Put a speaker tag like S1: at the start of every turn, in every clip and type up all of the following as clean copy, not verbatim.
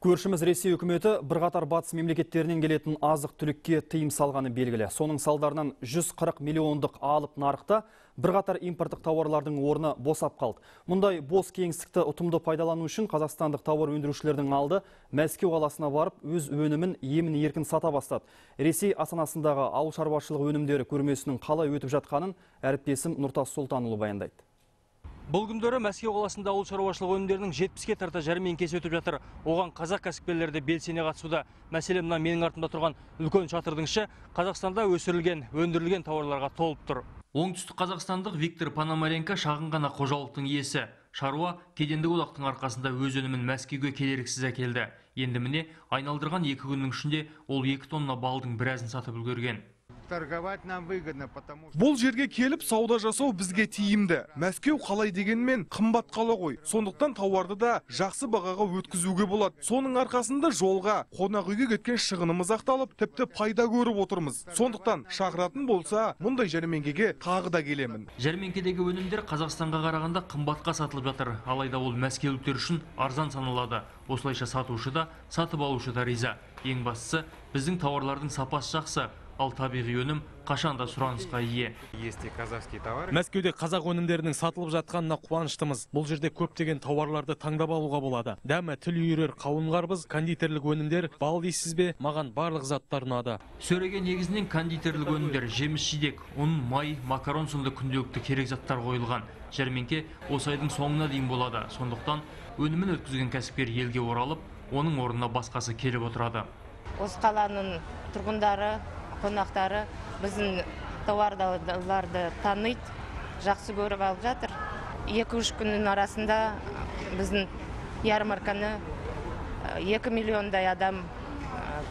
S1: Көршіміз Ресей үкіметі бірқатар батыс мемлекеттерінен келетін азық-түлікке тыйым салғаны белгілі. Соның салдарынан 140 миллиондық алып нарықта бірқатар импорттық тауарлардың орны босап қалды. Мұндай бос кеңістікті ұтымды пайдалану үшін қазақстандық тауар өндірушілердің алды Мәскеу қаласына барып, өз өнімін емін-еркін сата бастады. Ресей астанасындағы ауыл шаруашылығы өнімдері көрмесінің қалай өтіп жатқанын әріптесім Нұртас Сұлтанұлы баяндайды.
S2: Бұл күндері Мәскеу қаласында ауыл шаруашылығы өнімдерінің 70-ке тарта жәрмеңкесі өтіп жатыр. Оған қазақ кәсіпкерлері де белсене қатысуда. Мәселен, мына менің артымда тұрған үлкен шатырдың іші Қазақстанда өсірілген, өндірілген тауарларға толып тұр. Оңтүстік қазақстандық Виктор Пономаренко шағын ғана қожалықтың иесі. Шаруа кедендік одақтың арқасында өз өнімін Мәскеуге кедергісіз әкелді. Енді міне айналдырған 2 күннің ішінде ол 2 тонна балдың біразын сатып үлгерген.
S3: Бұл жерге келіп сауда жасау бізге тиімді. Мәскеу қалай дегенмен қымбат қала ғой. Сондықтан тауарды да жақсы бағаға өткізуге болады. Соның арқасында жолға, қонақ үйге кеткен шығынымыз ақталып, тіпті пайда көріп отырмыз. Сондықтан шақыратын болса, мұндай жәрмеңкеге тағы да келемін.
S2: Жәрмеңкедегі өнімдер Қазақстанға қарағанда қымбатқа сатылып жатыр. Алайда ол мәскеуліктер үшін арзан саналады. Осылайша сатушы да, сатып алушы да риза. Ең бастысы, біздің тауарлардың сапасы жақсы. Ал табиғи өнім қашанда сұранысқа ие.
S4: Мәскеуде қазақ өнімдерінің сатылып жатқанына қуаныштымыз. Бұл жерде көптеген тауарларды таңдап алуға болады. Дәмі тіл үйірер қауын қарбыз, кондитерлік өнімдер, бал дейсіз бе, маған барлық заттар ұнады.
S2: Сөреге негізінен кондитерлік өнімдер, жеміс-жидек, ұн, май, макарон сынды күнделікті керек заттар қойылған. Жәрмеңке осы айдың соңына дейін болады. Сондықтан өнімін өткізген кәсіпкер елге оралып, оның орнына басқасы келіп отырады.
S5: Осы қаланың тұрғындары, қонақтары біздің тауарларды таниды, жақсы көріп алып жатыр. 2-3 күннің арасында біздің ярмарканы 2 миллиондай адам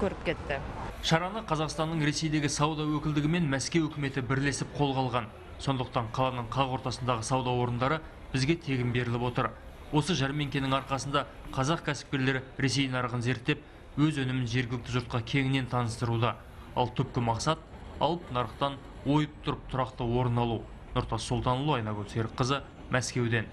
S5: көріп кетті.
S2: Шараны Қазақстанның Ресейдегі сауда өкілдігі мен Мәскеу үкіметі бірлесіп қолға алған. Сондықтан қаланың қақ ортасындағы сауда орындары бізге тегін беріліп отыр. Осы жәрмеңкенің арқасында қазақ кәсіпкерлері Ресей нарығын зерттеп, өз өнімін жергілікті жұртқа кеңінен таныстыруда. Ал түпкі мақсат алып нарықтан ойып тұрып тұрақты орын алу. Нұртас Сұлтанұлы, Айнагүл Серікқызы, Мәскеуден.